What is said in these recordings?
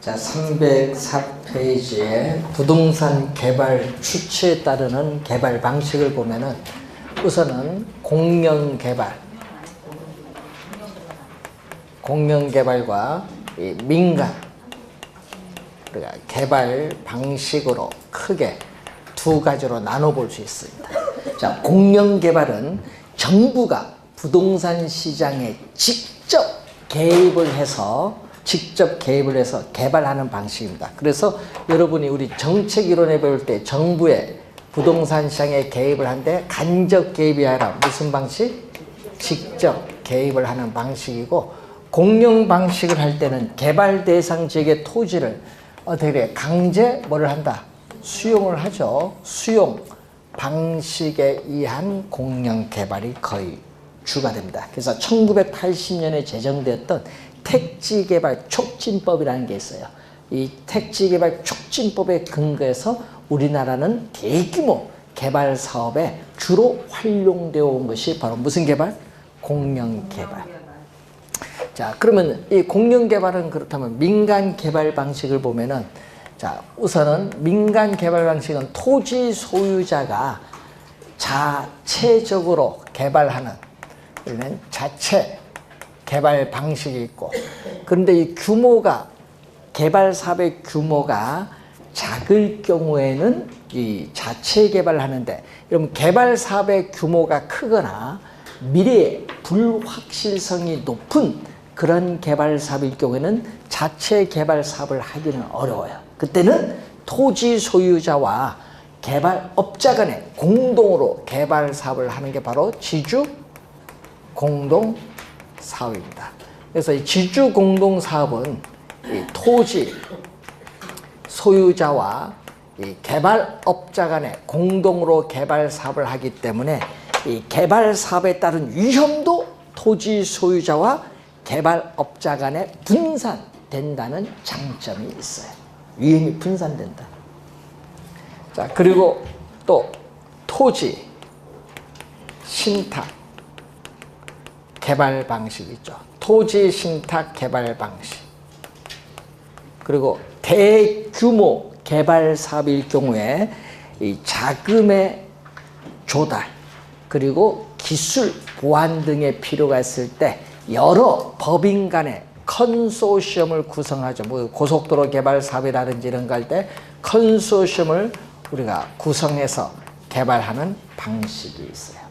자, 304페이지에 부동산 개발 추치에 따르는 개발 방식을 보면은 우선은 공영개발과 이 민간 그러니까 개발 방식으로 크게 두 가지로 나눠볼 수 있습니다. 자, 공영개발은 정부가 부동산 시장에 직접 개입을 해서 개발하는 방식입니다. 그래서 여러분이 우리 정책 이론에 배울 때 정부의 부동산 시장에 개입을 하는데 간접 개입이 아니라 무슨 방식? 직접 개입을 하는 방식이고, 공영 방식을 할 때는 개발 대상 지역의 토지를 어떻게 강제 뭐를 한다? 수용을 하죠. 수용 방식에 의한 공영 개발이 거의 주가 됩니다. 그래서 1980년에 제정되었던 택지개발 촉진법이라는 게 있어요. 이 택지개발 촉진법에 근거해서 우리나라는 대규모 개발 사업에 주로 활용되어 온 것이 바로 무슨 개발? 공영개발. 자, 그러면 이 공영개발은 그렇다면 민간 개발 방식을 보면은, 자, 우선은 민간 개발 방식은 토지 소유자가 자체적으로 개발하는, 우리는 자체 개발 방식이 있고, 그런데 이 규모가, 개발 사업의 규모가 작을 경우에는 이 자체 개발을 하는데, 여러분 개발 사업의 규모가 크거나 미래에 불확실성이 높은 그런 개발 사업일 경우에는 자체 개발 사업을 하기는 어려워요. 그때는 토지 소유자와 개발업자 간에 공동으로 개발 사업을 하는 게 바로 지주 공동 사업입니다. 그래서 이 지주 공동 사업은 이 토지 소유자와 이 개발업자 간에 공동으로 개발 사업을 하기 때문에 이 개발 사업에 따른 위험도 토지 소유자와 개발업자 간에 분산된다는 장점이 있어요. 위험이 분산된다. 자, 그리고 또 토지 신탁 개발 방식이 있죠. 토지 신탁 개발 방식. 그리고 대규모 개발 사업일 경우에 이 자금의 조달, 그리고 기술 보완 등의 필요가 있을 때 여러 법인 간의 컨소시엄을 구성하죠. 뭐 고속도로 개발 사업이라든지 이런 거 할 때 컨소시엄을 우리가 구성해서 개발하는 방식이 있어요.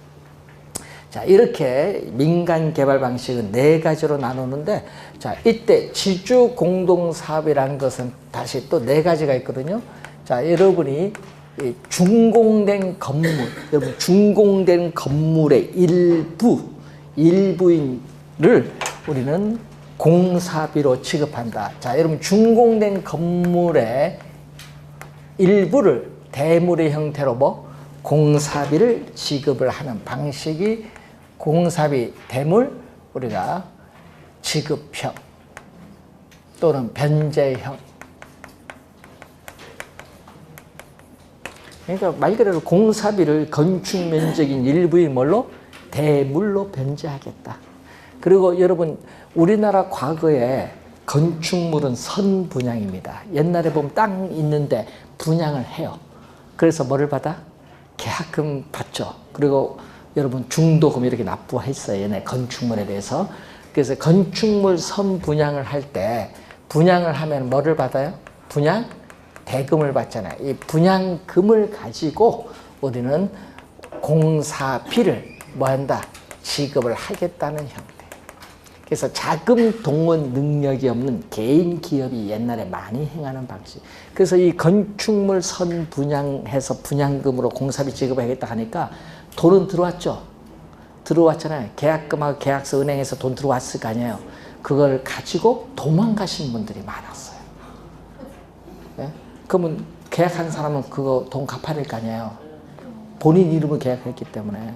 자, 이렇게 민간 개발 방식은 네 가지로 나누는데, 자, 이때 지주 공동 사업이라는 것은 다시 또 네 가지가 있거든요. 자, 여러분이 준공된 건물, 여러분 준공된 건물의 일부를 우리는 공사비로 취급한다. 자, 여러분 준공된 건물의 일부를 대물의 형태로 뭐 공사비를 지급을 하는 방식이 공사비 대물 우리가 지급형 또는 변제형. 그러니까 말 그대로 공사비를 건축 면적인 일부의 뭘로? 대물로 변제하겠다. 그리고 여러분 우리나라 과거에 건축물은 선분양입니다. 옛날에 보면 땅 있는데 분양을 해요. 그래서 뭐를 받아? 계약금 받죠. 그리고 여러분 중도금 이렇게 납부했어요. 옛날 건축물에 대해서. 그래서 건축물 선분양을 할 때 분양을 하면 뭐를 받아요? 분양 대금을 받잖아요. 이 분양금을 가지고 우리는 공사비를 뭐 한다? 지급을 하겠다는 형태. 그래서 자금 동원 능력이 없는 개인 기업이 옛날에 많이 행하는 방식. 그래서 이 건축물 선 분양해서 분양금으로 공사비 지급을 하겠다 하니까 돈은 들어왔죠. 들어왔잖아요. 계약금하고 계약서 은행에서 돈 들어왔을 거 아니에요. 그걸 가지고 도망가신 분들이 많았어요. 네? 그러면 계약한 사람은 그거 돈 갚아야 될 거 아니에요. 본인 이름으로 계약했기 때문에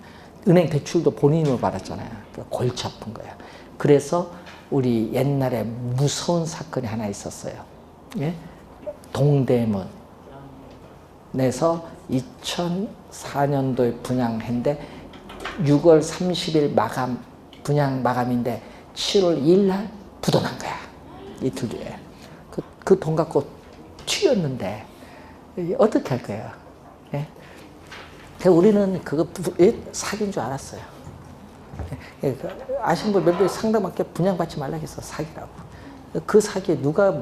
은행 대출도 본인 이름으로 받았잖아요. 골치 아픈 거예요. 그래서 우리 옛날에 무서운 사건이 하나 있었어요. 예? 동대문에서 2004년도에 분양했는데 6월 30일 분양 마감인데 7월 2일 날 부도난 거야. 이틀 뒤에. 그 돈 갖고 튀었는데 어떻게 할 거예요? 예? 우리는 그거 사기인 줄 알았어요. 예? 아시는 분 몇 명 상담할게 분양받지 말라 해서 사기라고. 그 사기에 누가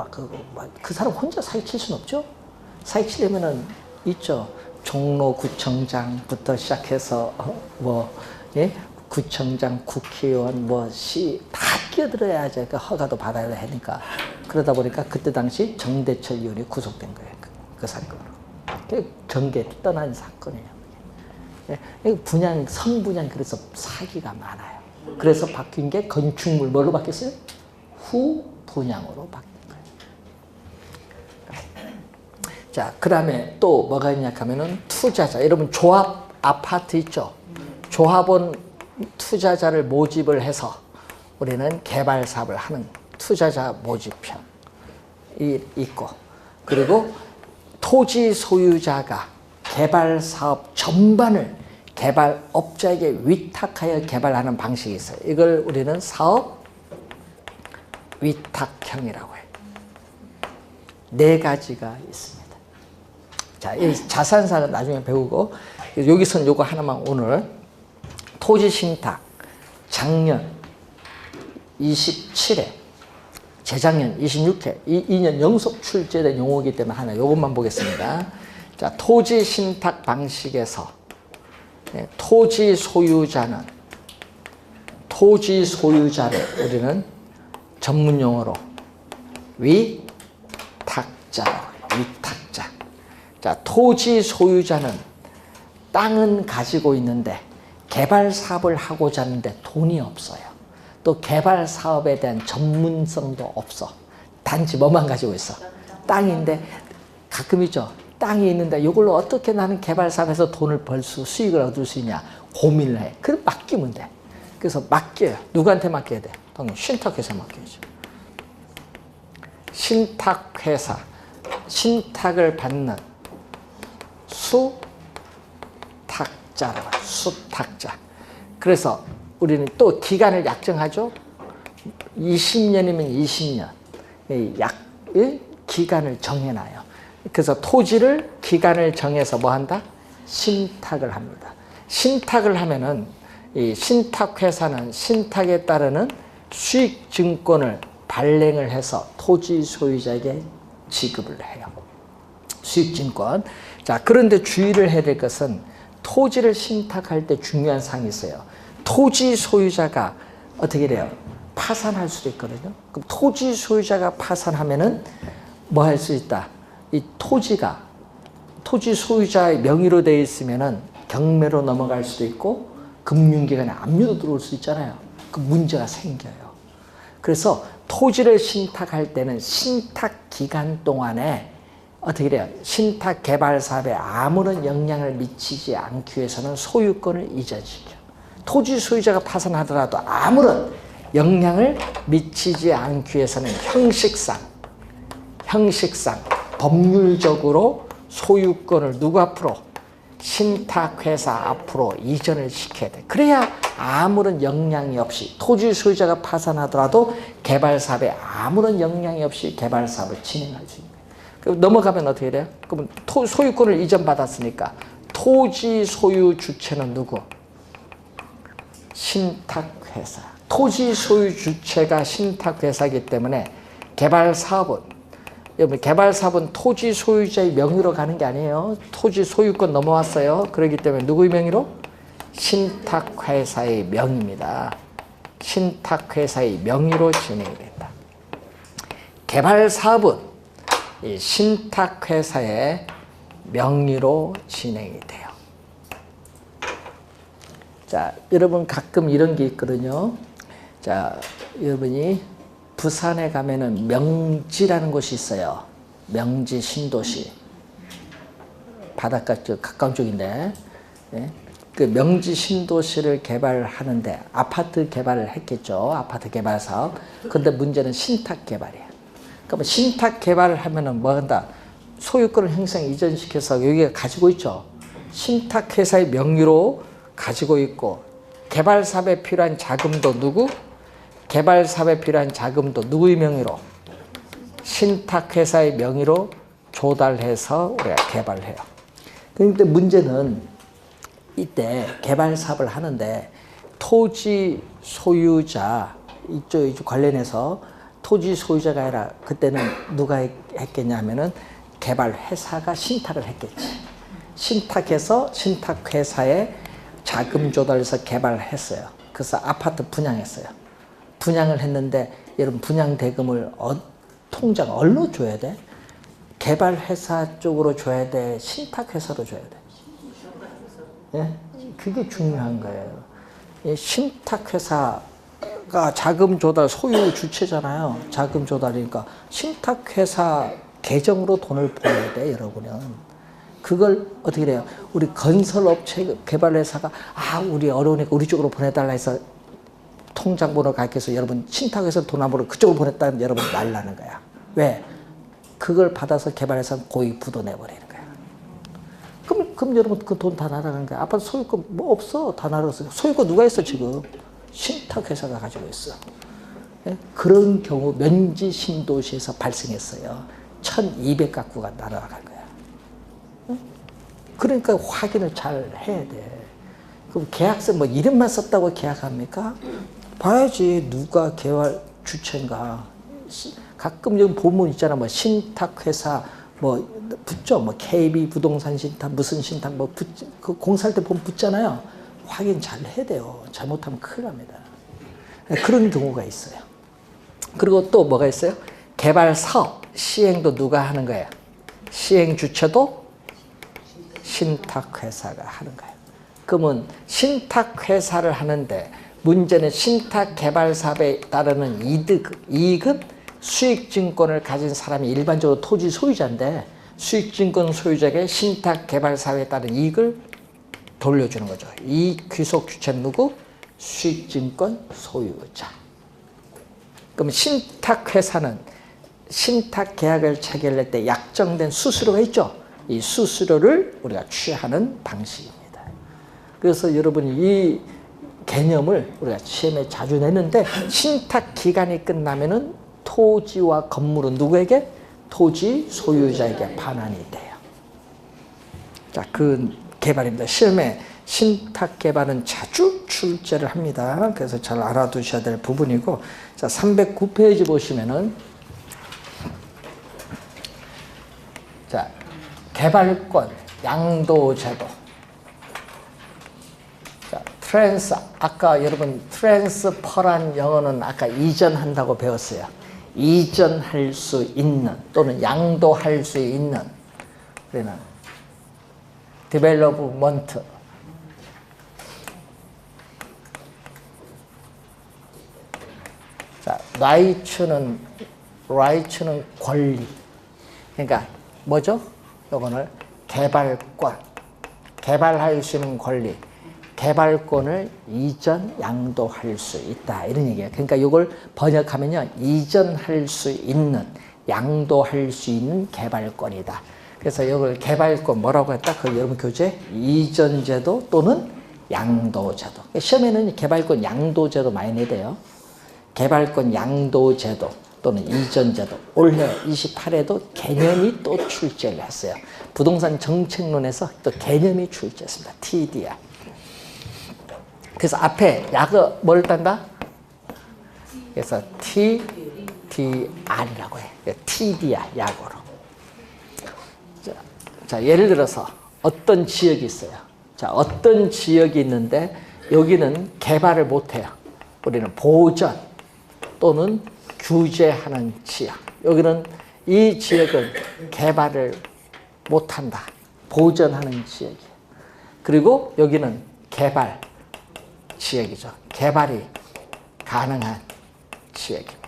그 사람 혼자 사기 칠 수는 없죠? 사기 치려면은 있죠. 종로구청장부터 시작해서 예? 구청장, 국회의원, 다 끼어들어야지 그 허가도 받아야 하니까. 그러다 보니까 그때 당시 정대철 의원이 구속된 거예요. 그 사건으로. 경계 떠난 사건이에요. 예? 선분양 그래서 사기가 많아요. 그래서 바뀐 게 건축물 뭘로 바뀌었어요? 후분양으로 바뀐 거예요. 자, 그 다음에 또 뭐가 있냐 하면은 투자자. 여러분 조합 아파트 있죠? 조합원 투자자를 모집을 해서 우리는 개발 사업을 하는 투자자 모집형이 있고, 그리고 토지 소유자가 개발 사업 전반을 개발업자에게 위탁하여 개발하는 방식이 있어요. 이걸 우리는 사업 위탁형이라고 해요. 4가지가 있습니다. 자, 이 자산사는 나중에 배우고, 여기서는 요거 하나만 오늘. 토지 신탁, 작년 27회, 재작년 26회, 2년 연속 출제된 용어이기 때문에 하나 요것만 보겠습니다. 자, 토지 신탁 방식에서 토지 소유자를 우리는 전문 용어로 위탁자. 자, 토지 소유자는 땅은 가지고 있는데 개발 사업을 하고자 하는데 돈이 없어요. 또 개발 사업에 대한 전문성도 없어. 단지 뭐만 가지고 있어? 땅인데 가끔 있죠. 땅이 있는데 이걸로 어떻게 나는 개발 사업에서 돈을 수익을 얻을 수 있냐 고민을 해. 그럼 맡기면 돼. 그래서 맡겨요. 누구한테 맡겨야 돼? 당연히 신탁회사에 맡겨야죠. 신탁회사, 신탁을 받는 수탁자. 그래서 우리는 또 기간을 약정하죠. 20년이면 20년. 기간을 정해놔요. 그래서 토지를 기간을 정해서 뭐 한다? 신탁을 합니다. 신탁을 하면은 이 신탁회사는 신탁에 따르는 수익증권을 발행을 해서 토지 소유자에게 지급을 해요. 수익증권. 자, 그런데 주의를 해야 될 것은 토지를 신탁할 때 중요한 사항이 있어요. 토지 소유자가 어떻게 돼요? 파산할 수도 있거든요. 그럼 토지 소유자가 파산하면은 뭐 할 수 있다? 이 토지가 토지 소유자의 명의로 되어 있으면은 경매로 넘어갈 수도 있고 금융기관에 압류도 들어올 수 있잖아요. 그 문제가 생겨요. 그래서 토지를 신탁할 때는 신탁 기간 동안에 어떻게 돼요? 신탁 개발 사업에 아무런 영향을 미치지 않기 위해서는 소유권을 이전시켜. 토지 소유자가 파산하더라도 아무런 영향을 미치지 않기 위해서는 형식상 법률적으로 소유권을 누구 앞으로? 신탁회사 앞으로 이전을 시켜야 돼. 그래야 아무런 영향이 없이 토지 소유자가 파산하더라도 개발 사업에 아무런 영향이 없이 개발 사업을 진행할 수 있는 거예요. 넘어가면 어떻게 돼요? 그러면 소유권을 이전받았으니까 토지 소유 주체는 누구? 신탁회사. 토지 소유 주체가 신탁회사이기 때문에 개발 사업은 토지 소유자의 명의로 가는 게 아니에요. 토지 소유권 넘어왔어요. 그렇기 때문에 누구의 명의로? 신탁회사의 명의입니다. 신탁회사의 명의로 진행이 된다. 개발 사업은 이 신탁회사의 명의로 진행이 돼요. 자, 여러분 가끔 이런 게 있거든요. 자, 여러분이 부산에 가면은 명지라는 곳이 있어요. 명지 신도시. 바닷가 쪽 가까운 쪽인데, 예? 그 명지 신도시를 개발하는데 아파트 개발을 했겠죠. 아파트 개발 사업. 근데 문제는 신탁 개발이에요. 그러면 신탁 개발을 하면은 뭐 한다? 소유권을 행성 이전시켜서 여기가 가지고 있죠. 신탁 회사의 명의로 가지고 있고 개발 사업에 필요한 자금도 누구? 개발 사업에 필요한 자금도 누구의 명의로? 신탁회사의 명의로 조달해서 우리가 개발을 해요. 그런데 문제는 이때 개발 사업을 하는데 토지 소유자 이쪽 관련해서 토지 소유자가 아니라 그때는 누가 했겠냐 하면은 개발 회사가 신탁을 했겠지. 신탁해서 신탁회사에 자금 조달해서 개발했어요. 그래서 아파트 분양했어요. 분양을 했는데 여러분 분양 대금을 통장 어디로 줘야 돼? 개발회사 쪽으로 줘야 돼? 신탁회사로 줘야 돼? 예? 그게 중요한 거예요. 신탁회사가 자금 조달 소유 주체잖아요. 자금 조달이니까 신탁회사 계정으로 돈을 보내야 돼, 여러분은. 그걸 어떻게 돼요? 우리 건설업체 개발회사가 우리 어려우니까 우리 쪽으로 보내달라 해서 통장번호 가르쳐서 여러분 신탁해서 돈 안 벌어 그쪽으로 보냈다는 여러분 말라는 거야. 왜? 그걸 받아서 개발회사는 고의 부도 내버리는 거야. 그럼 여러분 그 돈 다 날아가는 거야. 아파트 소유권 뭐 없어. 다 날아갔어. 소유권 누가 있어 지금? 신탁회사가 가지고 있어. 예? 그런 경우 면지 신도시에서 발생했어요. 1200가구가 날아간 거야. 예? 그러니까 확인을 잘 해야 돼. 그럼 계약서 뭐 이름만 썼다고 계약합니까? 봐야지 누가 개발 주체인가. 가끔 여기 보면 있잖아. 뭐 신탁회사 뭐 붙죠. 뭐 KB 부동산 신탁 무슨 신탁 뭐 그 공사할 때 보면 붙잖아요. 확인 잘 해야 돼요. 잘못하면 큰일 납니다. 그런 경우가 있어요. 그리고 또 뭐가 있어요? 개발 사업 시행도 누가 하는 거예요? 시행 주체도 신탁회사가 하는 거예요. 그러면 신탁회사를 하는데 문제는 신탁 개발 사업에 따르는 이익은 수익증권을 가진 사람이 일반적으로 토지 소유자인데 수익증권 소유자에게 신탁 개발 사업에 따른 이익을 돌려주는 거죠. 이익 귀속 주체는 누구? 수익증권 소유자. 그럼 신탁회사는 신탁 계약을 체결할 때 약정된 수수료가 있죠. 이 수수료를 우리가 취하는 방식입니다. 그래서 여러분이 이 개념을 우리가 시험에 자주 내는데 신탁 기간이 끝나면은 토지와 건물은 누구에게? 토지 소유자에게 반환이 돼요. 자, 그 개발입니다. 시험에 신탁 개발은 자주 출제를 합니다. 그래서 잘 알아두셔야 될 부분이고, 자, 309페이지 보시면은, 자, 개발권, 양도제도. 자, 아까 여러분 트랜스퍼란 영어는 아까 이전한다고 배웠어요. 이전할 수 있는 또는 양도할 수 있는 우리는 디벨로프먼트 자, 라이츠는 권리. 그러니까 뭐죠? 요거는 개발권, 개발할 수 있는 권리, 개발권을 이전 양도할 수 있다 이런 얘기예요. 그러니까 이걸 번역하면요, 이전할 수 있는, 양도할 수 있는 개발권이다. 그래서 이걸 개발권 뭐라고 했다? 그 여러분 교재 이전제도 또는 양도제도. 시험에는 개발권 양도제도 많이 내대요. 개발권 양도제도 또는 이전제도. 올해 28회도 개념이 또 출제를 했어요. 부동산 정책론에서 또 개념이 출제했습니다. TDR. 그래서 앞에 약을 뭘 딴다? 그래서 TDR이라고 해. TDR 약으로. 자, 예를 들어서 어떤 지역이 있어요. 자, 어떤 지역이 있는데 여기는 개발을 못해요. 우리는 보전 또는 규제하는 지역. 여기는 이 지역은 개발을 못한다. 보전하는 지역이에요. 그리고 여기는 개발 지역이죠. 개발이 가능한 지역입니다.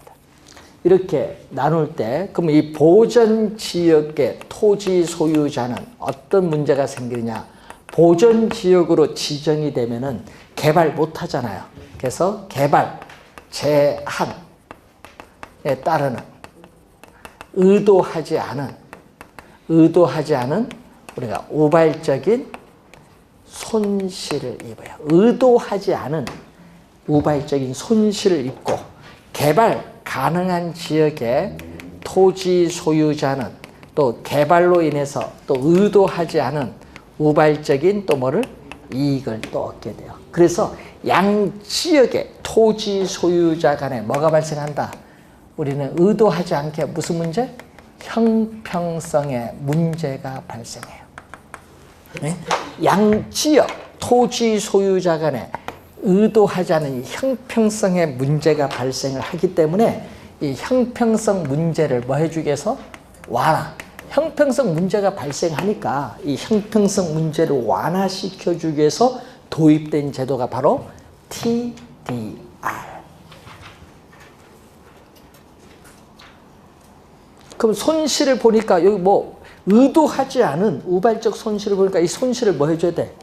이렇게 나눌 때 그럼 이 보전 지역의 토지 소유자는 어떤 문제가 생기느냐? 보전 지역으로 지정이 되면은 개발 못 하잖아요. 그래서 개발 제한에 따르는 의도하지 않은 우리가 우발적인 손실을 입어요. 의도하지 않은 우발적인 손실을 입고 개발 가능한 지역에 토지 소유자는 또 개발로 인해서 또 의도하지 않은 우발적인 또 뭐를 이익을 또 얻게 돼요. 그래서 양 지역의 토지 소유자 간에 뭐가 발생한다? 우리는 의도하지 않게 무슨 문제? 형평성의 문제가 발생해요. 네? 양 지역 토지 소유자 간에 의도하지 않은 형평성의 문제가 발생을 하기 때문에 이 형평성 문제를 뭐 해주기 위해서? 완화. 형평성 문제가 발생하니까 이 형평성 문제를 완화시켜주기 위해서 도입된 제도가 바로 TDR. 그럼 손실을 보니까 여기 뭐 의도하지 않은 우발적 손실을 보니까 이 손실을 뭐 해줘야 돼?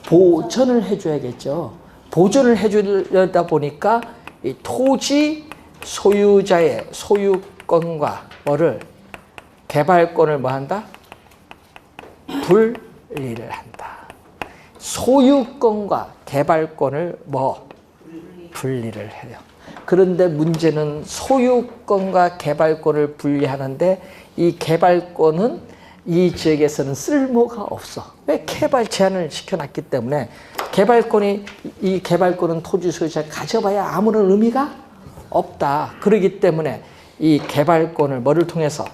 보전을 해줘야겠죠. 보전을 해주려다 보니까 이 토지 소유자의 소유권과 뭐를 개발권을 뭐 한다? 분리를 한다. 소유권과 개발권을 뭐 분리를 해요. 그런데 문제는 소유권과 개발권을 분리하는데 이 개발권은 이 지역에서는 쓸모가 없어. 왜? 개발 제한을 시켜놨기 때문에 이 개발권은 토지 소유자가 가져봐야 아무런 의미가 없다. 그렇기 때문에 이 개발권을 뭐를 통해서?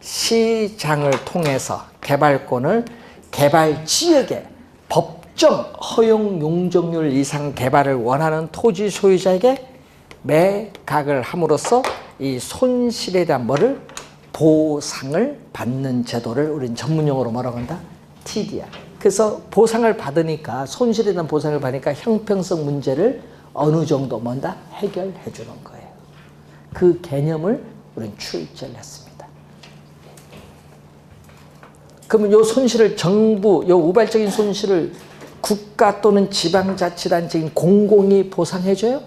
시장을 통해서 개발권을 개발 지역에 법정 허용 용적률 이상 개발을 원하는 토지 소유자에게 매각을 함으로써 이 손실에 대한 뭐를? 보상을 받는 제도를 우리는 전문용어로 뭐라고 한다? TDR. 그래서 보상을 받으니까 손실에 대한 보상을 받으니까 형평성 문제를 어느 정도 뭔다? 해결해 주는 거예요. 그 개념을 우리는 출제를 했습니다. 그러면 요 손실을 정부, 요 우발적인 손실을 국가 또는 지방자치단체인 공공이 보상해줘요?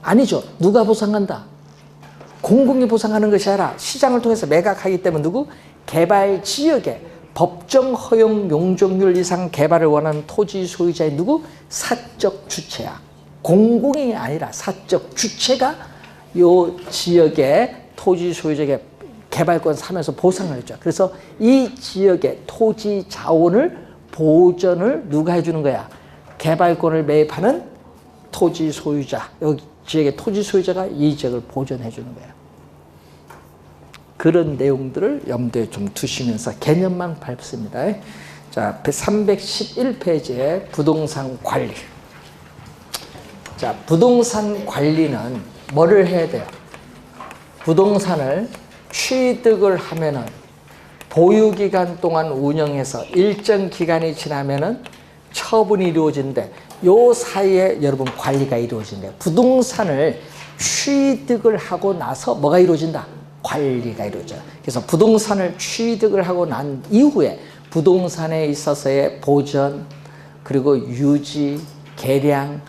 아니죠. 누가 보상한다? 공공이 보상하는 것이 아니라 시장을 통해서 매각하기 때문에 누구? 개발 지역에 법정 허용 용적률 이상 개발을 원하는 토지 소유자의 누구? 사적 주체야. 공공이 아니라 사적 주체가 요 지역의 토지 소유자에게 개발권 사면서 보상을 해줘. 그래서 이 지역의 토지 자원을 보전을 누가 해주는 거야? 개발권을 매입하는 토지 소유자. 여기 지역의 토지 소유자가 이 지역을 보전해 주는 거야. 그런 내용들을 염두에 좀 두시면서 개념만 밟습니다. 자, 311페이지에 부동산 관리. 자, 부동산 관리는 뭐를 해야 돼요? 부동산을 취득을 하면은 보유기간 동안 운영해서 일정 기간이 지나면은 처분이 이루어지는데 요 사이에 여러분 관리가 이루어진대요. 부동산을 취득을 하고 나서 뭐가 이루어진다? 관리가 이루어져요. 그래서 부동산을 취득을 하고 난 이후에 부동산에 있어서의 보전, 그리고 유지, 개량,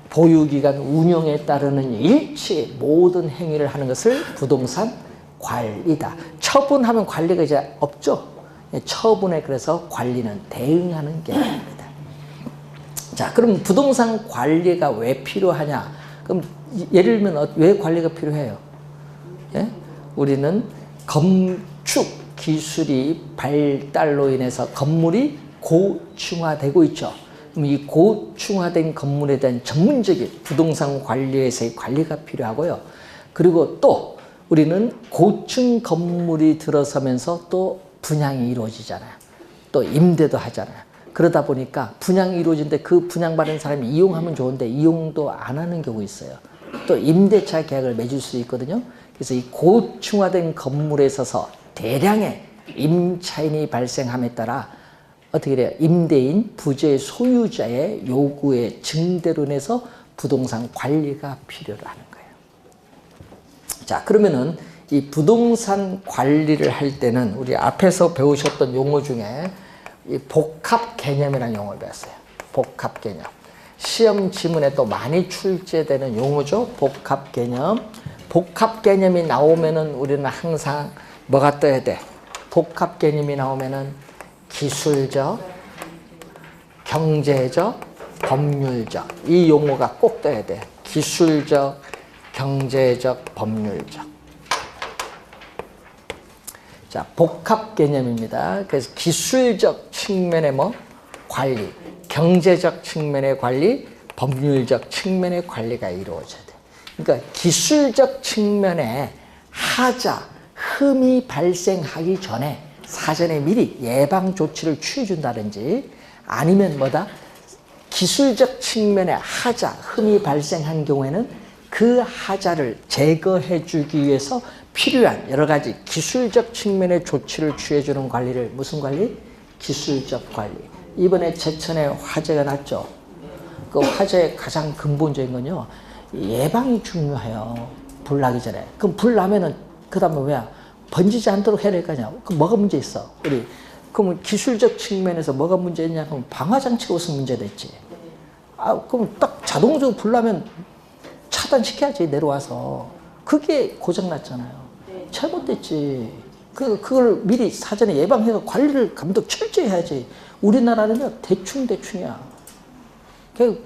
보유기간 운영에 따르는 일치 모든 행위를 하는 것을 부동산 관리다. 처분하면 관리가 이제 없죠. 처분에 그래서 관리는 대응하는 개념입니다. 자, 그럼 부동산 관리가 왜 필요하냐? 그럼 예를 들면 왜 관리가 필요해요? 예? 우리는 건축 기술이 발달로 인해서 건물이 고층화되고 있죠. 그럼 이 고층화된 건물에 대한 전문적인 부동산 관리에서의 관리가 필요하고요. 그리고 또 우리는 고층 건물이 들어서면서 또 분양이 이루어지잖아요. 또 임대도 하잖아요. 그러다 보니까 분양이 이루어지는데 그 분양받은 사람이 이용하면 좋은데 이용도 안 하는 경우 있어요. 또 임대차 계약을 맺을 수 있거든요. 그래서 이 고층화된 건물에 있어서 대량의 임차인이 발생함에 따라 어떻게 돼요? 임대인, 부재 소유자의 요구의 증대로 인해서 부동산 관리가 필요로 하는 거예요. 자, 그러면은 이 부동산 관리를 할 때는 우리 앞에서 배우셨던 용어 중에 이 복합 개념이라는 용어를 배웠어요. 복합 개념. 시험 지문에 또 많이 출제되는 용어죠. 복합 개념. 복합 개념이 나오면은 우리는 항상 뭐가 떠야 돼? 복합 개념이 나오면은 기술적, 경제적, 법률적 이 용어가 꼭 떠야 돼. 기술적, 경제적, 법률적. 자, 복합 개념입니다. 그래서 기술적 측면의 뭐 관리, 경제적 측면의 관리, 법률적 측면의 관리가 이루어져야 돼. 그러니까 기술적 측면에 하자, 흠이 발생하기 전에 사전에 미리 예방 조치를 취해준다든지 아니면 뭐다? 기술적 측면에 하자, 흠이 발생한 경우에는 그 하자를 제거해 주기 위해서 필요한 여러 가지 기술적 측면의 조치를 취해주는 관리를 무슨 관리? 기술적 관리. 이번에 제천에 화재가 났죠. 그 화재의 가장 근본적인 건요, 예방이 중요해요. 불 나기 전에. 그럼 불 나면은 그 다음에 뭐야? 번지지 않도록 해야 될 거 아니야. 그럼 뭐가 문제 있어? 그러면 기술적 측면에서 뭐가 문제 있냐? 그럼 방화장치가 무슨 문제가 있지? 그럼 딱 자동적으로 불 나면 차단시켜야지, 내려와서. 그게 고장났잖아요. 잘못됐지. 그걸 미리 사전에 예방해서 관리를 감독 철저히 해야지. 우리나라는요, 대충이야.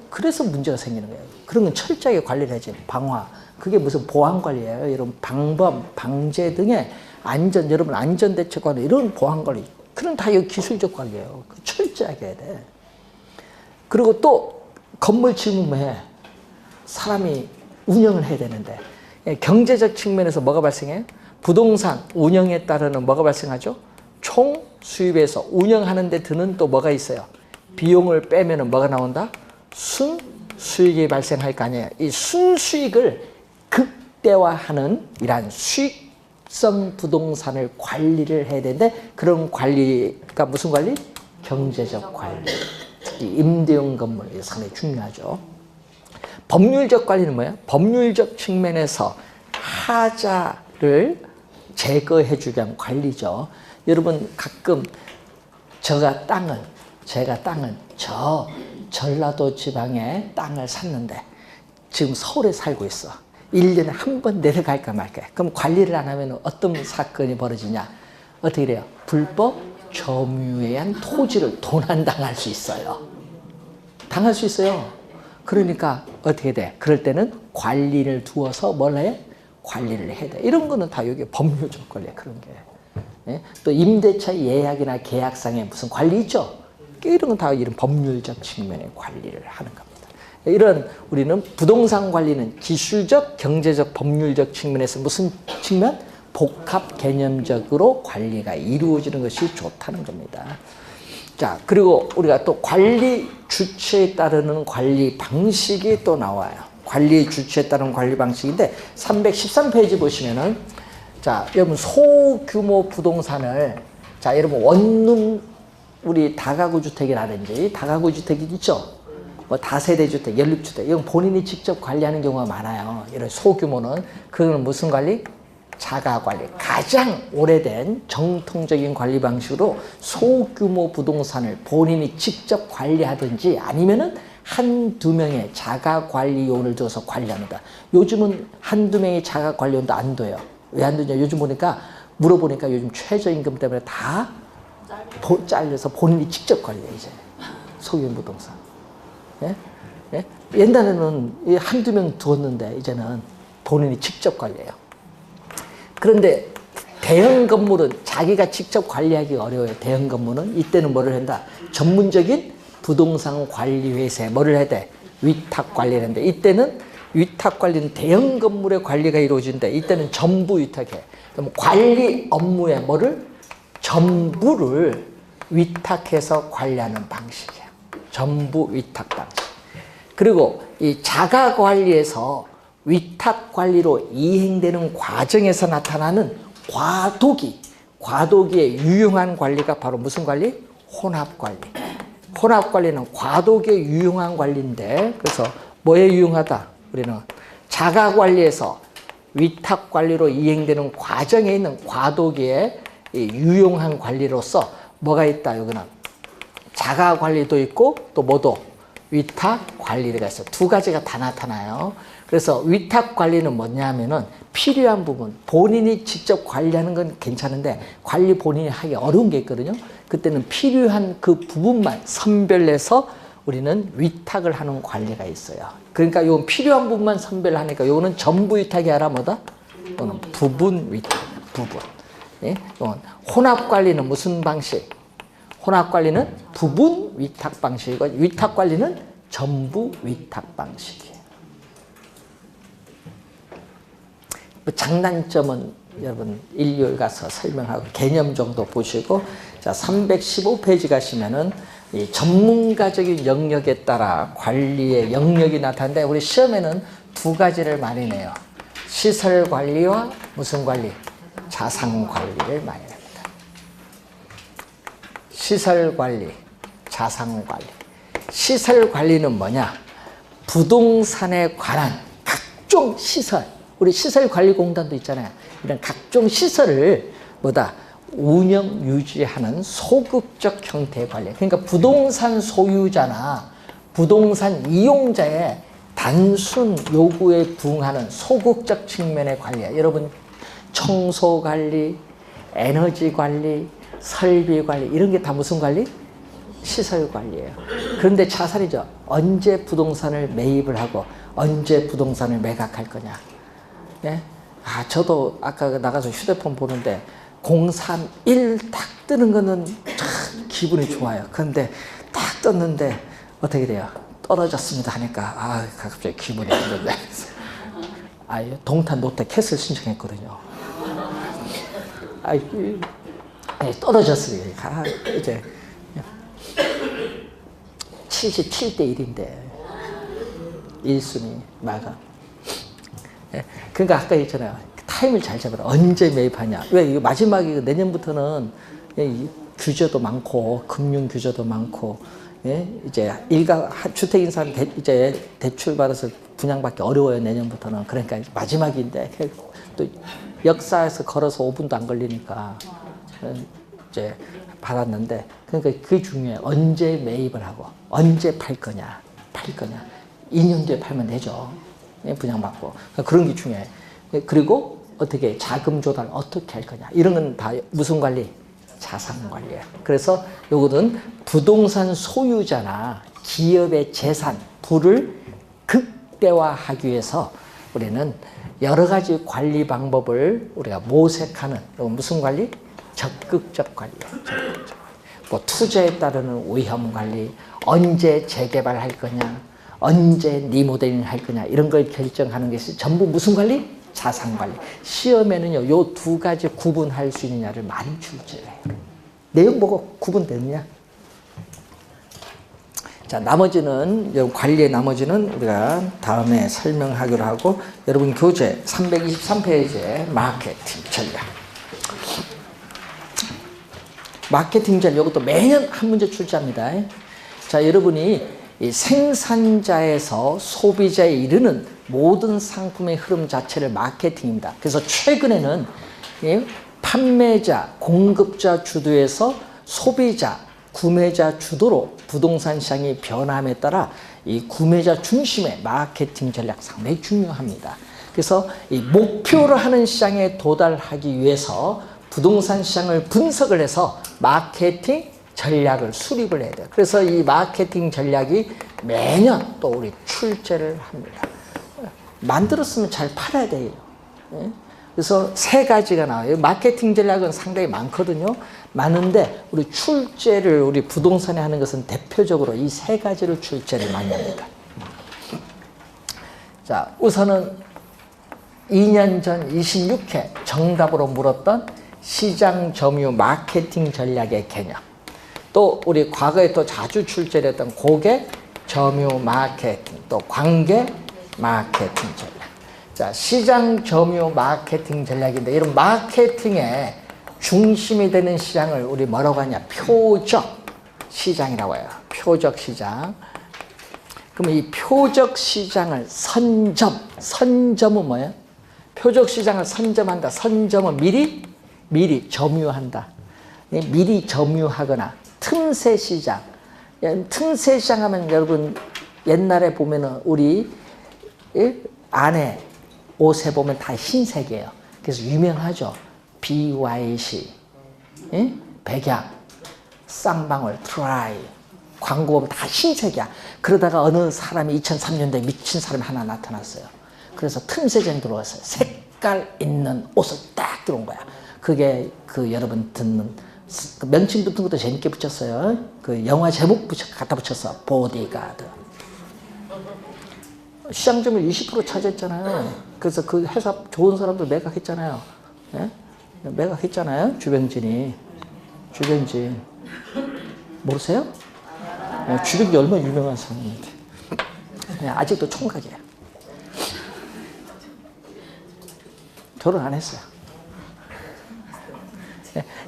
그래서 문제가 생기는 거예요. 그런 건 철저하게 관리를 해야지. 방화. 그게 무슨 보안 관리예요. 이런 방범, 방제 등의 안전, 여러분 안전대책 관리, 이런 보안 관리. 그런 다 여기 기술적 관리예요. 철저하게 해야 돼. 그리고 또 건물 지으면 뭐 해? 사람이 운영을 해야 되는데. 경제적 측면에서 뭐가 발생해요? 부동산 운영에 따르는 뭐가 발생하죠? 총 수입에서 운영하는 데 드는 또 뭐가 있어요? 비용을 빼면은 뭐가 나온다? 순수익이 발생할 거 아니에요. 이 순수익을 극대화하는 이러한 수익성 부동산을 관리를 해야 되는데, 그런 관리가 무슨 관리? 경제적 관리. 이 임대용 건물, 이게 상당히 중요하죠. 법률적 관리는 뭐예요? 법률적 측면에서 하자를 제거해 주기 위한 관리죠. 여러분 가끔 제가 땅은 저 전라도 지방에 땅을 샀는데 지금 서울에 살고 있어. 1년에 한 번 내려갈까 말까. 그럼 관리를 안 하면 어떤 사건이 벌어지냐? 어떻게 돼요? 불법 점유에 의한 토지를 도난당할 수 있어요. 당할 수 있어요. 그러니까 어떻게 돼? 그럴 때는 관리를 두어서 뭘 해? 관리를 해야 돼. 이런 거는 다 여기 법률적 관리야, 그런 게. 예? 또 임대차 예약이나 계약상에 무슨 관리 있죠? 이런 건 다 이런 법률적 측면의 관리를 하는 겁니다. 이런 우리는 부동산 관리는 기술적, 경제적, 법률적 측면에서 무슨 측면? 복합 개념적으로 관리가 이루어지는 것이 좋다는 겁니다. 자, 그리고 우리가 또 관리 주체에 따르는 관리 방식이 또 나와요. 관리 주체에 따른 관리 방식인데 313페이지 보시면은, 자, 여러분 소규모 부동산을, 자, 여러분 원룸 우리 다가구 주택이라든지 다가구 주택이 있죠. 뭐 다세대 주택, 연립주택, 이건 본인이 직접 관리하는 경우가 많아요. 이런 소규모는. 그거는 무슨 관리? 자가 관리. 가장 오래된 정통적인 관리 방식으로 소규모 부동산을 본인이 직접 관리하든지 아니면은 한두 명의 자가 관리원을 둬서 관리합니다. 요즘은 한두 명의 자가 관리원도 안 돼요. 왜 안 되냐? 요즘 물어보니까 요즘 최저임금 때문에 다 잘려서 본인이 직접 관리해, 이제. 소규모 부동산. 예? 예? 옛날에는 한두 명 두었는데 이제는 본인이 직접 관리해요. 그런데 대형 건물은 자기가 직접 관리하기 어려워요. 대형 건물은. 이때는 뭐를 한다? 전문적인 부동산 관리 회사에 뭐를 해야 돼? 위탁 관리를 하는데, 이때는 위탁 관리는 대형 건물의 관리가 이루어진대. 이때는 전부 위탁해. 그럼 관리 업무에 뭐를? 전부를 위탁해서 관리하는 방식이야. 전부 위탁 방식. 그리고 이 자가 관리에서 위탁 관리로 이행되는 과정에서 나타나는 과도기의 유용한 관리가 바로 무슨 관리? 혼합 관리. 혼합 관리는 과도기의 유용한 관리인데, 그래서 뭐에 유용하다? 우리는 자가 관리에서 위탁 관리로 이행되는 과정에 있는 과도기의 유용한 관리로서 뭐가 있다? 여기는 자가 관리도 있고 또 뭐도? 위탁 관리가 있어. 두 가지가 다 나타나요. 그래서 위탁 관리는 뭐냐면은 필요한 부분, 본인이 직접 관리하는 건 괜찮은데 관리 본인이 하기 어려운 게 있거든요. 그때는 필요한 그 부분만 선별해서 우리는 위탁을 하는 관리가 있어요. 그러니까 이건 필요한 부분만 선별하니까 이거는 전부 위탁이 아니라 뭐다? 이거는 부분 위탁, 부분. 예? 이건 혼합 관리는 무슨 방식? 혼합 관리는 부분 위탁 방식이고 위탁 관리는 전부 위탁 방식이에요. 장단점은 여러분 일요일 가서 설명하고 개념 정도 보시고 자 315페이지 가시면은 이 전문가적인 영역에 따라 관리의 영역이 나타나는데 우리 시험에는 두 가지를 많이 내요. 시설 관리와 무슨 관리? 자산 관리를 많이 냅니다. 시설 관리, 자산 관리. 시설 관리는 뭐냐? 부동산에 관한 각종 시설, 우리 시설관리공단도 있잖아요. 이런 각종 시설을 뭐다? 운영, 유지하는 소극적 형태의 관리. 그러니까 부동산 소유자나 부동산 이용자의 단순 요구에 부응하는 소극적 측면의 관리야. 여러분, 청소 관리, 에너지 관리, 설비 관리, 이런 게 다 무슨 관리? 시설 관리예요. 그런데 자산이죠. 언제 부동산을 매입을 하고 언제 부동산을 매각할 거냐. 예? 아, 저도 아까 나가서 휴대폰 보는데 031 딱 뜨는 거는 참 기분이 좋아요. 그런데 딱 떴는데 어떻게 돼요? 떨어졌습니다 하니까 아, 갑자기 기분이 안 좋네. 아, 동탄 롯데 캐슬 신청했거든요. 아, 떨어졌어요. 아, 이제 77대 1인데 1순위 마감. 그러니까 아까 했잖아요. 타임을 잘 잡아라. 언제 매입하냐. 왜? 이거 마지막에 내년부터는 규제도 많고, 금융 규제도 많고, 예? 이제 주택인 사람 이제 대출 받아서 분양받기 어려워요. 내년부터는. 그러니까 마지막인데, 또 역사에서 걸어서 5분도 안 걸리니까, 이제 받았는데, 그러니까 그게 중요해요. 언제 매입을 하고, 언제 팔 거냐. 2년 뒤에 팔면 되죠. 분양받고. 그런 게 중요해. 그리고 어떻게 자금 조달 어떻게 할 거냐. 이런 건 다 무슨 관리? 자산 관리예요. 그래서 요거는 부동산 소유자나 기업의 재산, 부를 극대화하기 위해서 우리는 여러 가지 관리 방법을 우리가 모색하는 무슨 관리? 적극적 관리예요. 적극적. 뭐 투자에 따르는 위험 관리, 언제 재개발할 거냐, 언제 리모델링 할 거냐 이런 걸 결정하는 것이 전부 무슨 관리? 자산 관리. 시험에는요, 요 두 가지 구분할 수 있느냐를 많이 출제해요. 내용 보고 구분되느냐? 자, 나머지는 관리의 나머지는 우리가 다음에 설명하기로 하고 여러분 교재 323페이지에 마케팅 전략. 마케팅 전략 이것도 매년 한 문제 출제합니다. 자, 여러분이 이 생산자에서 소비자에 이르는 모든 상품의 흐름 자체를 마케팅입니다. 그래서 최근에는 판매자, 공급자 주도에서 소비자, 구매자 주도로 부동산 시장이 변함에 따라 이 구매자 중심의 마케팅 전략 상당히 중요합니다. 그래서 이 목표로 하는 시장에 도달하기 위해서 부동산 시장을 분석을 해서 마케팅 전략을 수립을 해야 돼요. 그래서 이 마케팅 전략이 매년 또 우리 출제를 합니다. 만들었으면 잘 팔아야 돼요. 그래서 세 가지가 나와요. 마케팅 전략은 상당히 많거든요. 많은데 우리 출제를 우리 부동산에 하는 것은 대표적으로 이 세 가지를 출제를 많이 합니다. 자, 우선은 2년 전 26회 정답으로 물었던 시장 점유 마케팅 전략의 개념. 또 우리 과거에 또 자주 출제를 했던 고객 점유 마케팅, 또 관계 마케팅 전략. 자, 시장 점유 마케팅 전략인데 이런 마케팅의 중심이 되는 시장을 우리 뭐라고 하냐? 표적 시장이라고 해요. 표적 시장. 그럼 이 표적 시장을 선점은 뭐예요? 표적 시장을 선점한다. 선점은 미리 점유한다. 미리 점유하거나 틈새 시장. 틈새 시장 하면 여러분 옛날에 보면은 우리 안에 옷에 보면 다 흰색이에요. 그래서 유명하죠. BYC, 백약, 쌍방울, 트라이, 광고 보면 다 흰색이야. 그러다가 어느 사람이 2003년도에 미친 사람이 하나 나타났어요. 그래서 틈새쟁이 들어왔어요. 색깔 있는 옷을 딱 들어온 거야. 그게 그 여러분 듣는 그 명칭 붙은 것도 재밌게 붙였어요. 그 영화 제목 갖다 붙였어. 보디가드. 시장 점유율 20% 차지했잖아요. 그래서 그 회사 좋은 사람들 매각했잖아요. 예? 매각했잖아요. 주병진. 모르세요? 주병진 얼마나 유명한 사람인데. 아직도 총각이에요. 결혼 안 했어요.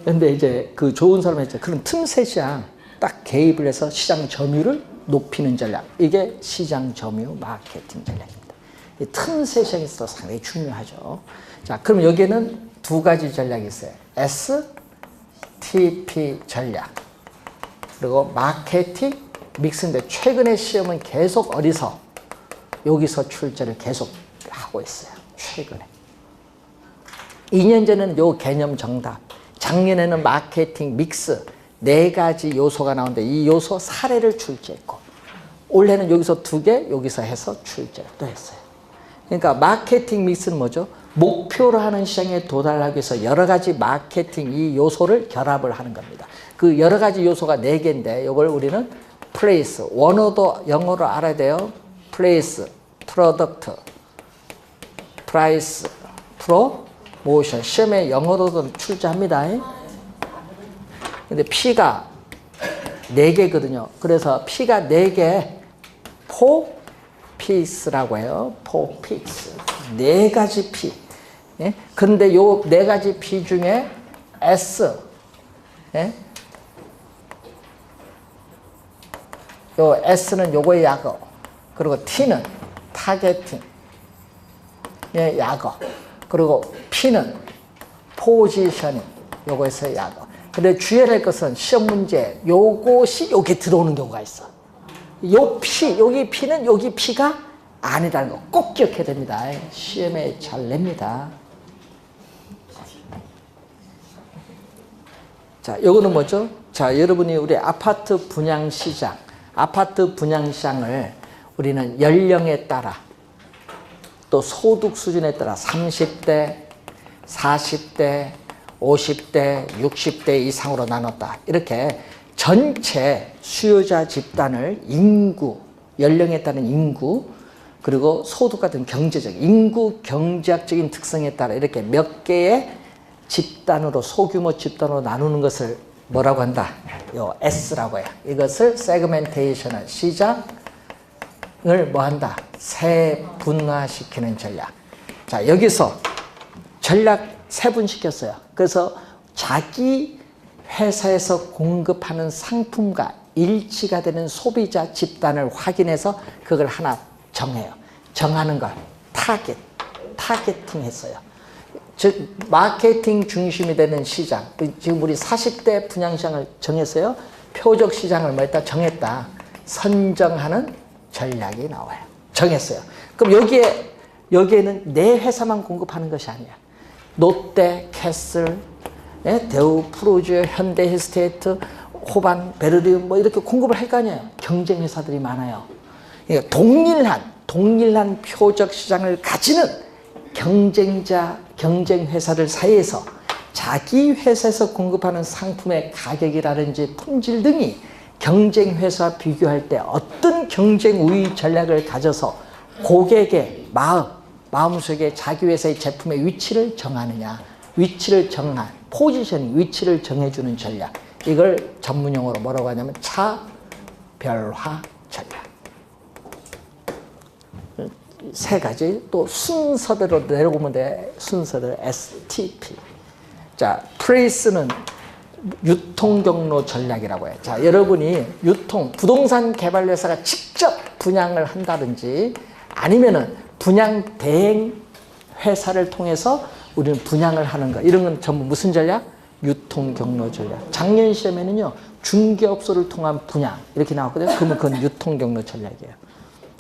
근데 이제 그 좋은 사람 했죠. 그런 틈새 시장 딱 개입을 해서 시장 점유율을 높이는 전략. 이게 시장 점유 마케팅 전략입니다. 이 틈새 시장이 있어서 상당히 중요하죠. 자, 그럼 여기에는 두 가지 전략이 있어요. STP 전략. 그리고 마케팅 믹스인데 최근에 시험은 계속 어디서 여기서 출제를 계속 하고 있어요. 최근에. 2년 전에는 요 개념 정답. 작년에는 마케팅 믹스 4가지 요소가 나오는데 이 요소 사례를 출제했고 올해는 여기서 2개 여기서 해서 출제를 또 했어요. 그러니까 마케팅 믹스는 뭐죠? 목표로 하는 시장에 도달하기 위해서 여러 가지 마케팅 이 요소를 결합을 하는 겁니다. 그 여러 가지 요소가 4개인데 이걸 우리는 플레이스, 원어도 영어로 알아야 돼요. 플레이스, 프로덕트, 프라이스, 프로모션. 시험에 영어로도 출제합니다. 근데 P가 4개거든요. 그래서 P가 4개, 포피스라고 해요. 포피스. 4가지 P. 예? 그런데 요 4가지 P 중에 S, 예? 요 S는 요거의 약어. 그리고 T는 타겟팅. 예, 약어. 그리고 P는 포지셔닝. 요거에서 약어. 근데 주의해야 할 것은 시험 문제 요것이 여기 들어오는 경우가 있어. 요 P, 여기 P는 여기 P가 아니라는 거 꼭 기억해야 됩니다. 시험에 잘 냅니다. 자, 요거는 뭐죠? 자, 여러분이 우리 아파트 분양시장을 우리는 연령에 따라 또 소득 수준에 따라 30대, 40대, 50대, 60대 이상으로 나눴다. 이렇게 전체 수요자 집단을 인구, 연령에 따른 인구, 그리고 소득 같은 경제적, 인구 경제학적인 특성에 따라 이렇게 몇 개의 집단으로, 소규모 집단으로 나누는 것을 뭐라고 한다? 요 S라고 해요. 이것을 세그멘테이션을, 시장을 뭐 한다? 세분화시키는 전략. 자, 여기서 전략 세분시켰어요. 그래서 자기 회사에서 공급하는 상품과 일치가 되는 소비자 집단을 확인해서 그걸 하나 정해요. 정하는 걸 타겟팅 했어요. 즉 마케팅 중심이 되는 시장. 지금 우리 40대 분양시장을 정했어요. 표적 시장을 뭐 했다 정했다. 선정하는 전략이 나와요. 정했어요. 그럼 여기에는 내 회사만 공급하는 것이 아니야. 롯데, 캐슬, 대우, 프로지오, 현대 힐스테이트, 호반, 베르디움 뭐 이렇게 공급을 할 거 아니에요. 경쟁 회사들이 많아요. 그러니까 동일한 표적 시장을 가지는 경쟁 회사들 사이에서 자기 회사에서 공급하는 상품의 가격이라든지 품질 등이 경쟁 회사와 비교할 때 어떤 경쟁 우위 전략을 가져서 고객의 마음속에 자기 회사의 제품의 위치를 정하느냐, 포지셔닝, 위치를 정해주는 전략. 이걸 전문용어로 뭐라고 하냐면 차별화 전략. 3가지 또 순서대로 내려오면 돼. 순서대로 STP. 자, 프레이스는 유통 경로 전략이라고 해요. 자, 여러분이 부동산 개발 회사가 직접 분양을 한다든지 아니면은 분양 대행 회사를 통해서 우리는 분양을 하는 거. 이런 건 전부 무슨 전략? 유통 경로 전략. 작년 시험에는요, 중개업소를 통한 분양 이렇게 나왔거든요. 그러면 그건 유통 경로 전략이에요.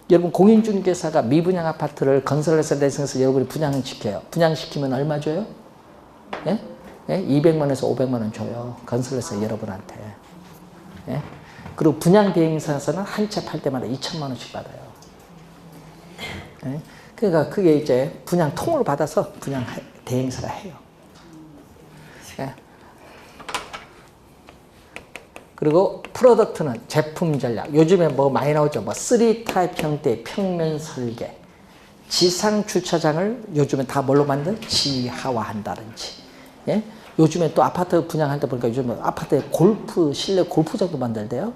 여러분 공인중개사가 미분양 아파트를 건설회사에 대해서 여러분이 분양을 시켜요. 분양시키면 얼마 줘요? 예? 예? 200만 원에서 500만 원 줘요. 건설회사 여러분한테. 예? 그리고 분양 대행사에서는 한 채 팔 때마다 2천만 원씩 받아요. 네? 그러니까 그게 이제 분양 통을 받아서 분양 대행사가 해요. 네. 그리고 프로덕트는 제품 전략. 요즘에 뭐 많이 나오죠. 뭐 3타입 형태의 평면 설계. 지상 주차장을 요즘에 다 뭘로 만든? 지하화한다든지. 예? 요즘에 또 아파트 분양할 때 보니까 요즘에 아파트에 골프, 실내 골프장도 만들대요.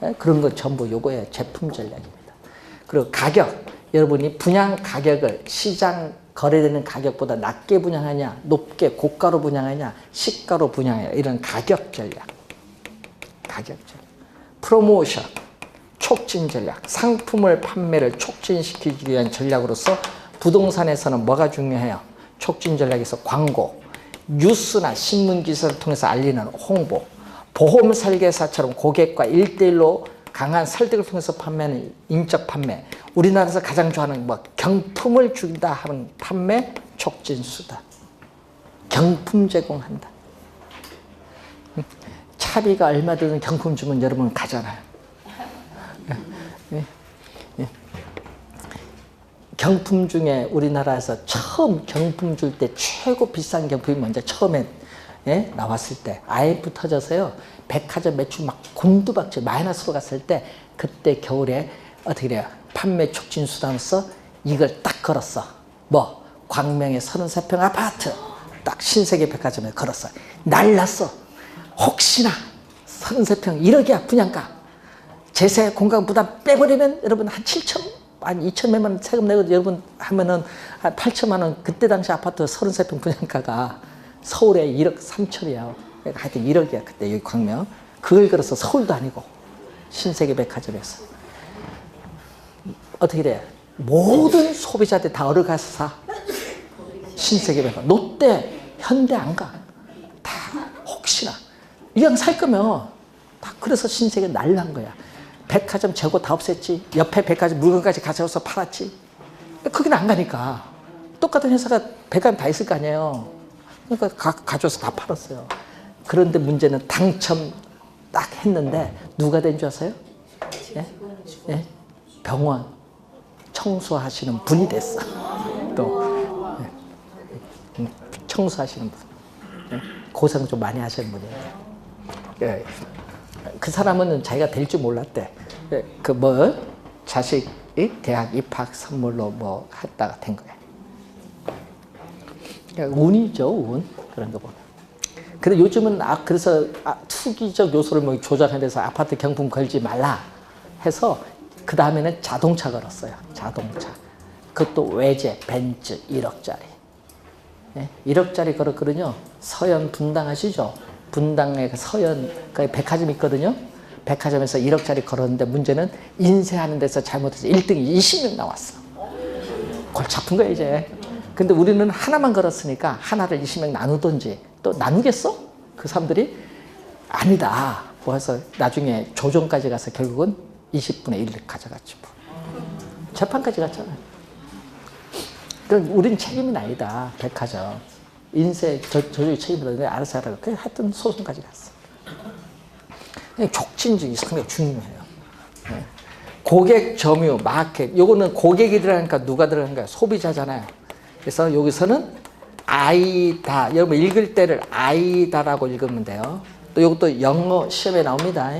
예? 그런 거 전부 요거의 제품 전략입니다. 그리고 가격. 여러분이 분양 가격을 시장 거래되는 가격보다 낮게 분양하냐, 높게 고가로 분양하냐, 시가로 분양하냐, 이런 가격 전략. 가격 전략. 프로모션. 촉진 전략. 상품을 판매를 촉진시키기 위한 전략으로서 부동산에서는 뭐가 중요해요? 촉진 전략에서 광고, 뉴스나 신문 기사를 통해서 알리는 홍보, 보험 설계사처럼 고객과 1대1로 강한 설득을 통해서 판매하는 인적 판매, 우리나라에서 가장 좋아하는 뭐 경품을 준다 하는 판매 촉진 수다. 경품 제공한다. 차비가 얼마 드는 경품 주면 여러분 가잖아요. 경품 중에 우리나라에서 처음 경품 줄 때 최고 비싼 경품이 먼저 처음에 나왔을 때 IMF 터져서요. 백화점 매출 막 곤두박질 마이너스로 갔을 때 그때 겨울에 어떻게 돼요? 판매 촉진 수단으로서 이걸 딱 걸었어. 뭐 광명의 33평 아파트 딱 신세계 백화점에 걸었어. 날랐어. 혹시나 33평 1억이야 분양가. 제세 공간 부담 빼버리면 여러분 한 7천, 한 2천만 원 세금 내고 여러분 하면은 한 8천만 원. 그때 당시 아파트 33평 분양가가 서울에 1억 3천이야. 하여튼 1억이야 그때 여기 광명. 그걸 걸어서 서울도 아니고 신세계 백화점에서 어떻게 돼? 모든 소비자들 다 얼어 가서 사. 신세계 백화점. 롯데, 현대 안 가. 다 혹시나 이왕 살 거면 다 그래서 신세계 날란 거야. 백화점 재고 다 없앴지. 옆에 백화점 물건까지 가져와서 팔았지. 거기는 안 가니까. 똑같은 회사가 백화점 다 있을 거 아니에요. 그러니까 가져와서 다 팔았어요. 그런데 문제는 당첨 딱 했는데 누가 된 줄 아세요? 예? 예? 병원 청소하시는 분이 됐어. 또 청소하시는 분. 예? 고생 좀 많이 하시는 분이에요. 예. 그 사람은 자기가 될 줄 몰랐대. 그 뭐 자식이 대학 입학 선물로 뭐 했다가 된 거야. 그러니까 운이죠, 운. 그런 거 보면. 근데 요즘은 그래서 투기적 요소를 뭐 조작해서 아파트 경품 걸지 말라 해서 그 다음에는 자동차 걸었어요. 자동차. 그것도 외제 벤츠 1억짜리. 네? 1억짜리 걸었거든요. 서현 분당 아시죠? 분당에 서현 백화점 있거든요. 백화점에서 1억짜리 걸었는데 문제는 인쇄하는 데서 잘못해서 1등이 20명 나왔어. 골치 아픈 거야 이제. 근데 우리는 하나만 걸었으니까 하나를 20명 나누든지 또 나누겠어? 그 사람들이 아니다. 뭐 해서 나중에 조정까지 가서 결국은 20분의 1을 가져갔지 뭐. 재판까지 갔잖아요. 그러니까 우린 책임은 아니다. 백화점. 인쇄 저쪽이 책임을 알아서 하라고. 그냥 하여튼 소송까지 갔어. 촉진이 상당히 중요해요. 고객 점유, 마켓. 요거는 고객이 들어가니까 누가 들어가는가요? 소비자잖아요. 그래서 여기서는 아이다. 여러분 읽을 때를 아이다라고 읽으면 돼요. 또 이것도 영어 시험에 나옵니다.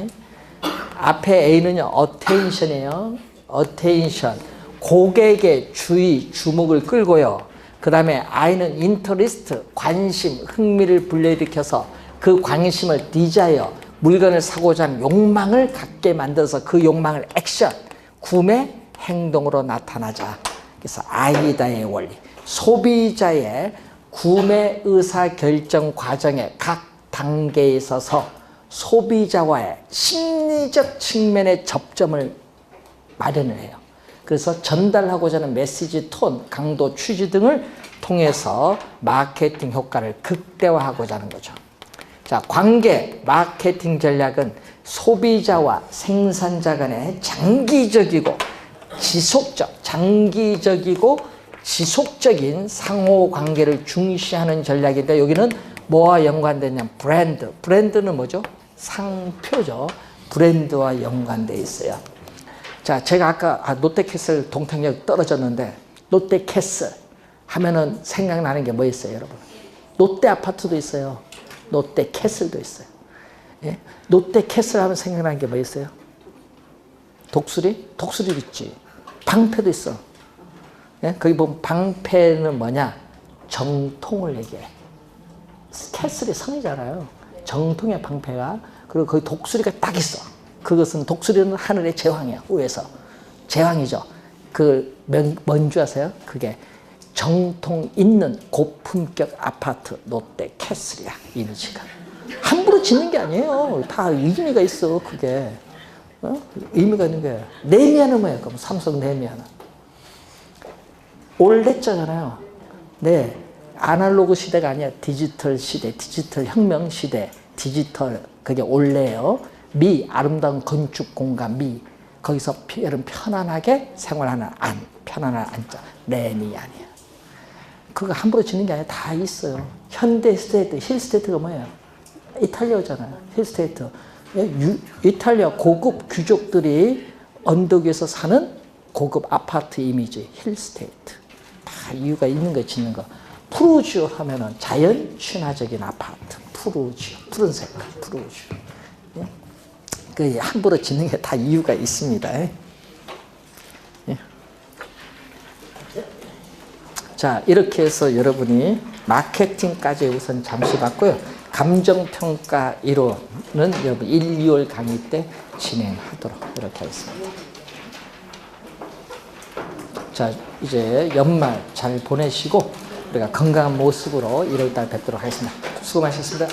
앞에 A는요, attention이에요. attention. 고객의 주의, 주목을 끌고요. 그 다음에 I는 interest, 관심, 흥미를 불러일으켜서 그 관심을 desire, 물건을 사고자 하는 욕망을 갖게 만들어서 그 욕망을 액션, 구매, 행동으로 나타나자. 그래서 아이다의 원리. 소비자의 구매 의사 결정 과정의 각 단계에 있어서 소비자와의 심리적 측면의 접점을 마련을 해요. 그래서 전달하고자 하는 메시지 톤, 강도, 취지 등을 통해서 마케팅 효과를 극대화하고자 하는 거죠. 자, 관계, 마케팅 전략은 소비자와 생산자 간의 장기적이고 지속적인 상호 관계를 중시하는 전략인데 여기는 뭐와 연관되냐면 브랜드. 브랜드는 뭐죠? 상표죠. 브랜드와 연관되어 있어요. 자, 제가 아까 롯데캐슬 동탄역 떨어졌는데 롯데캐슬 하면은 생각나는 게 뭐 있어요, 여러분? 롯데 아파트도 있어요. 롯데캐슬도 있어요. 예? 롯데캐슬 하면 생각나는 게 뭐 있어요? 독수리? 독수리 있지. 방패도 있어. 예? 거기 보면 방패는 뭐냐? 정통을 얘기해. 캐슬이 성이잖아요. 정통의 방패가. 그리고 거기 독수리가 딱 있어. 그것은 독수리는 하늘의 제왕이야. 위에서. 제왕이죠. 뭔지 아세요? 그게 정통 있는 고품격 아파트 롯데캐슬이야. 이미지가. 함부로 짓는 게 아니에요. 다 의미가 있어. 그게. 의미가 있는 거예요. 네미아는 뭐예요? 그럼 삼성 네미아는. 올레자잖아요. 네. 아날로그 시대가 아니야. 디지털 시대, 디지털 혁명 시대, 디지털, 그게 올레예요. 아름다운 건축 공간, 거기서 여러분 편안하게 생활하는 편안한 안자, 레미안이야. 그거 함부로 짓는 게 아니라 다 있어요. 현대 스테이트, 힐 스테이트가 뭐예요? 이탈리아잖아요. 힐 스테이트. 이탈리아 고급 귀족들이 언덕 위에서 사는 고급 아파트 이미지, 힐 스테이트. 다 이유가 있는 거 짓는 거. 푸르지오 하면은 자연 친화적인 아파트, 푸르지오, 푸른 색깔, 푸르지오. 예? 그 함부로 짓는 게 다 이유가 있습니다. 예? 자, 이렇게 해서 여러분이 마케팅까지 우선 잠시 봤고요. 감정평가 이론은 여러분 1, 2월 강의 때 진행하도록 이렇게 하겠습니다. 자, 이제 연말 잘 보내시고 우리가 건강한 모습으로 1월 달 뵙도록 하겠습니다. 수고 많으셨습니다.